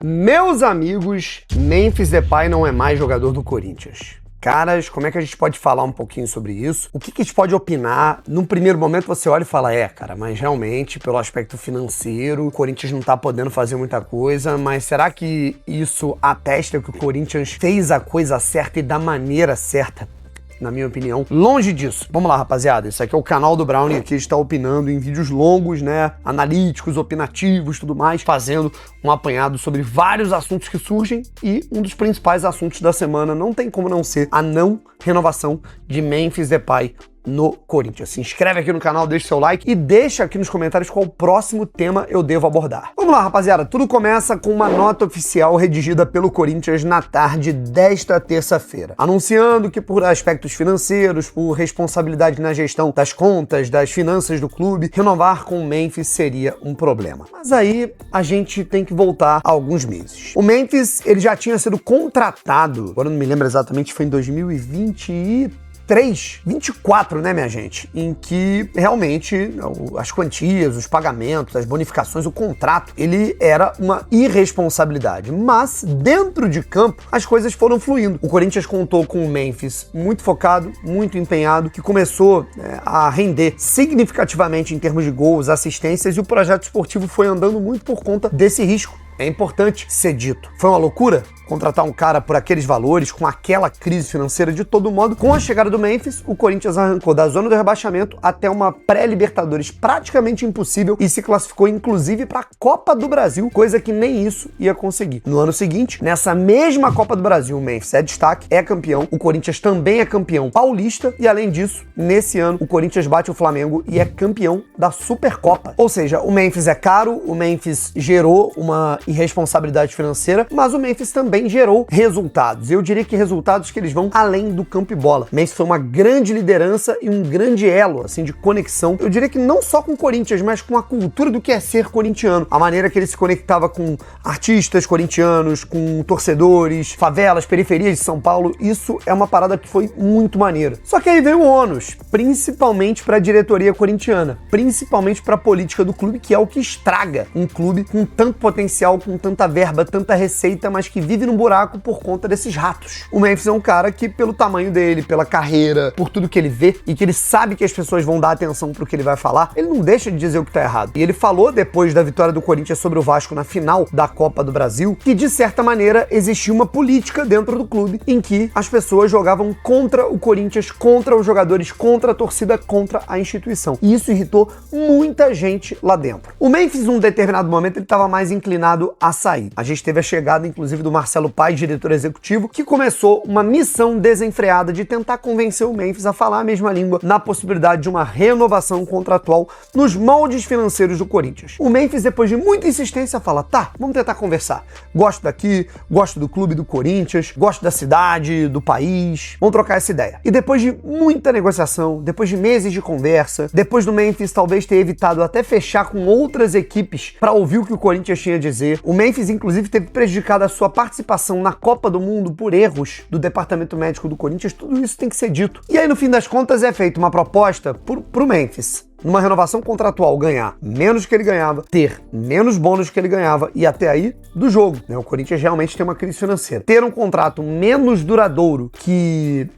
Meus amigos, Memphis Depay não é mais jogador do Corinthians. Caras, como é que a gente pode falar um pouquinho sobre isso? O que a gente pode opinar? Num primeiro momento você olha e fala, cara, mas realmente, pelo aspecto financeiro, o Corinthians não tá podendo fazer muita coisa, mas será que isso atesta que o Corinthians fez a coisa certa e da maneira certa? Na minha opinião, longe disso. Vamos lá, rapaziada, isso aqui é o canal do Brownie, aqui está opinando em vídeos longos, né, analíticos, opinativos, tudo mais, fazendo um apanhado sobre vários assuntos que surgem e um dos principais assuntos da semana não tem como não ser a não renovação de Memphis Depay no Corinthians. Se inscreve aqui no canal, deixa seu like e deixa aqui nos comentários qual o próximo tema eu devo abordar. Vamos lá, rapaziada. Tudo começa com uma nota oficial redigida pelo Corinthians na tarde desta terça-feira, anunciando que por aspectos financeiros, por responsabilidade na gestão das contas, das finanças do clube, renovar com o Memphis seria um problema. Mas aí a gente tem que voltar a alguns meses. O Memphis, ele já tinha sido contratado, agora não me lembro exatamente, foi em 2024, né, minha gente? Em que realmente as quantias, os pagamentos, as bonificações, o contrato, ele era uma irresponsabilidade. Mas dentro de campo, as coisas foram fluindo. O Corinthians contou com o Memphis muito focado, muito empenhado, que começou a render significativamente em termos de gols, assistências, e o projeto esportivo foi andando muito por conta desse risco. É importante ser dito. Foi uma loucura contratar um cara por aqueles valores, com aquela crise financeira. De todo modo, com a chegada do Memphis, o Corinthians arrancou da zona do rebaixamento até uma pré-Libertadores praticamente impossível e se classificou inclusive para a Copa do Brasil, coisa que nem isso ia conseguir. No ano seguinte, nessa mesma Copa do Brasil, o Memphis é destaque, é campeão, o Corinthians também é campeão paulista e, além disso, nesse ano, o Corinthians bate o Flamengo e é campeão da Supercopa. Ou seja, o Memphis é caro, o Memphis gerou uma irresponsabilidade financeira, mas o Memphis também gerou resultados. Eu diria que resultados que eles vão além do campo e bola. Memphis foi uma grande liderança e um grande elo, assim, de conexão. Eu diria que não só com o Corinthians, mas com a cultura do que é ser corintiano. A maneira que ele se conectava com artistas corintianos, com torcedores, favelas, periferias de São Paulo. Isso é uma parada que foi muito maneira. Só que aí veio o ônus, principalmente para a diretoria corintiana, principalmente para a política do clube, que é o que estraga um clube com tanto potencial, com tanta verba, tanta receita, mas que vive num buraco por conta desses ratos. O Memphis é um cara que, pelo tamanho dele, pela carreira, por tudo que ele vê e que ele sabe que as pessoas vão dar atenção pro que ele vai falar, ele não deixa de dizer o que tá errado. E ele falou, depois da vitória do Corinthians sobre o Vasco na final da Copa do Brasil, que de certa maneira existia uma política dentro do clube em que as pessoas jogavam contra o Corinthians, contra os jogadores, contra a torcida, contra a instituição. E isso irritou muita gente lá dentro. O Memphis, num determinado momento, ele estava mais inclinado a sair. A gente teve a chegada, inclusive, do Marcelo Paes, diretor executivo, que começou uma missão desenfreada de tentar convencer o Memphis a falar a mesma língua na possibilidade de uma renovação contratual nos moldes financeiros do Corinthians. O Memphis, depois de muita insistência, fala, tá, vamos tentar conversar. Gosto daqui, gosto do clube do Corinthians, gosto da cidade, do país, vamos trocar essa ideia. E depois de muita negociação, depois de meses de conversa, depois do Memphis talvez ter evitado até fechar com outras equipes para ouvir o que o Corinthians tinha a dizer, o Memphis, inclusive, teve prejudicado a sua participação na Copa do Mundo por erros do departamento médico do Corinthians. Tudo isso tem que ser dito. E aí, no fim das contas, é feita uma proposta pro Memphis, numa renovação contratual, ganhar menos que ele ganhava, ter menos bônus que ele ganhava e até aí do jogo, né? O Corinthians realmente tem uma crise financeira. Ter um contrato menos duradouro que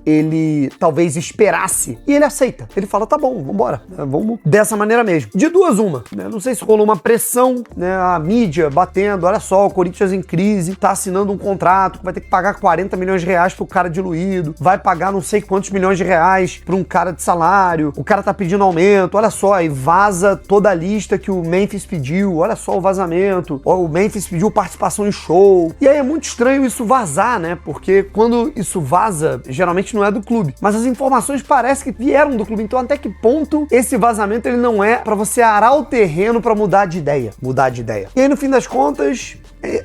ele talvez esperasse, e ele aceita. Ele fala, tá bom, vambora, vamos dessa maneira mesmo. De duas uma, né? Não sei se rolou uma pressão, né? A mídia batendo, olha só, o Corinthians em crise, tá assinando um contrato que vai ter que pagar 40 milhões de reais pro cara diluído, vai pagar não sei quantos milhões de reais pra um cara de salário, o cara tá pedindo aumento, olha só, aí vaza toda a lista que o Memphis pediu, olha só o vazamento, o Memphis pediu participação em show, e aí é muito estranho isso vazar, né? Porque quando isso vaza, geralmente não é do clube, mas as informações parecem que vieram do clube. Então, até que ponto esse vazamento ele não é para você arar o terreno para mudar de ideia? E aí, no fim das contas,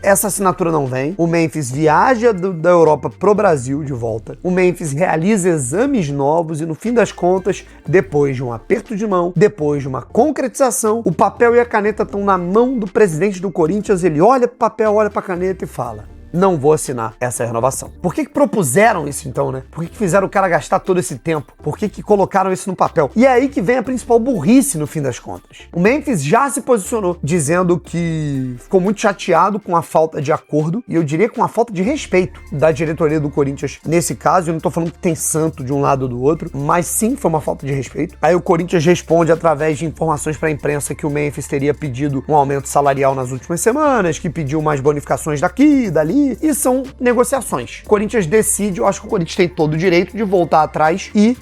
essa assinatura não vem. O Memphis viaja da Europa pro Brasil de volta. O Memphis realiza exames novos e, no fim das contas, depois de um aperto de mão, depois de uma concretização, o papel e a caneta estão na mão do presidente do Corinthians. Ele olha pro papel, olha pra caneta e fala: não vou assinar essa renovação. Por que propuseram isso então, né? Por que fizeram o cara gastar todo esse tempo? Por que colocaram isso no papel? E é aí que vem a principal burrice no fim das contas. O Memphis já se posicionou, dizendo que ficou muito chateado com a falta de acordo, e eu diria com a falta de respeito da diretoria do Corinthians. Nesse caso, eu não tô falando que tem santo de um lado ou do outro, mas sim foi uma falta de respeito. Aí o Corinthians responde através de informações para a imprensa que o Memphis teria pedido um aumento salarial nas últimas semanas, que pediu mais bonificações daqui e dali, e são negociações. O Corinthians decide, eu acho que o Corinthians tem todo o direito de voltar atrás e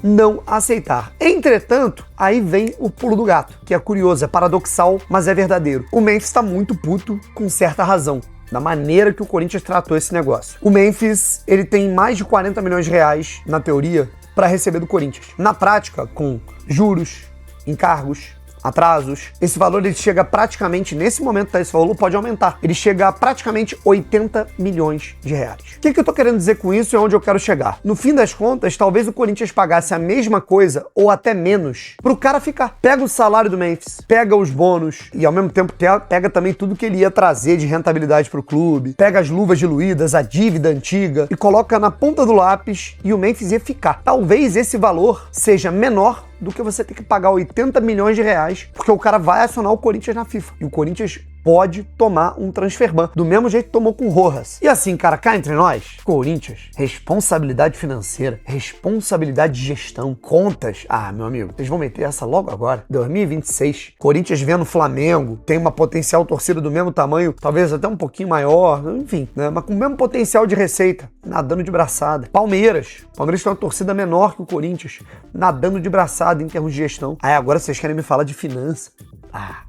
não aceitar. Entretanto, aí vem o pulo do gato, que é curioso, é paradoxal, mas é verdadeiro. O Memphis está muito puto, com certa razão, da maneira que o Corinthians tratou esse negócio. O Memphis, ele tem mais de 40 milhões de reais, na teoria, para receber do Corinthians. Na prática, com juros, encargos, atrasos, esse valor ele chega praticamente, nesse momento, tá, esse valor pode aumentar, ele chega a praticamente 80 milhões de reais. O que eu tô querendo dizer com isso e onde eu quero chegar? No fim das contas, talvez o Corinthians pagasse a mesma coisa ou até menos pro cara ficar. Pega o salário do Memphis, pega os bônus e ao mesmo tempo pega também tudo que ele ia trazer de rentabilidade pro clube, pega as luvas diluídas, a dívida antiga e coloca na ponta do lápis e o Memphis ia ficar. Talvez esse valor seja menor do que você ter que pagar 80 milhões de reais, porque o cara vai acionar o Corinthians na FIFA. E o Corinthians pode tomar um transfer ban, do mesmo jeito que tomou com o Rojas. E assim, cara, cá entre nós, Corinthians, responsabilidade financeira, responsabilidade de gestão, contas. Ah, meu amigo, vocês vão meter essa logo agora, 2026. Corinthians vendo Flamengo, tem uma potencial torcida do mesmo tamanho, talvez até um pouquinho maior, enfim, né? Mas com o mesmo potencial de receita, nadando de braçada. Palmeiras tem uma torcida menor que o Corinthians, nadando de braçada em termos de gestão. Aí agora vocês querem me falar de finança. Ah,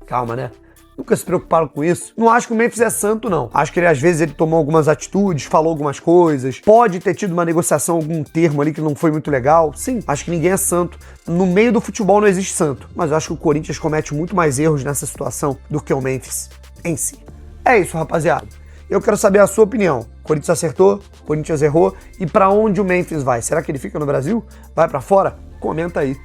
calma, né? Nunca se preocuparam com isso. Não acho que o Memphis é santo, não. Acho que às vezes ele tomou algumas atitudes, falou algumas coisas, pode ter tido uma negociação, algum termo ali que não foi muito legal. Sim, acho que ninguém é santo. No meio do futebol não existe santo, mas eu acho que o Corinthians comete muito mais erros nessa situação do que o Memphis em si. É isso, rapaziada. Eu quero saber a sua opinião. Corinthians acertou? Corinthians errou? E pra onde o Memphis vai? Será que ele fica no Brasil? Vai pra fora? Comenta aí.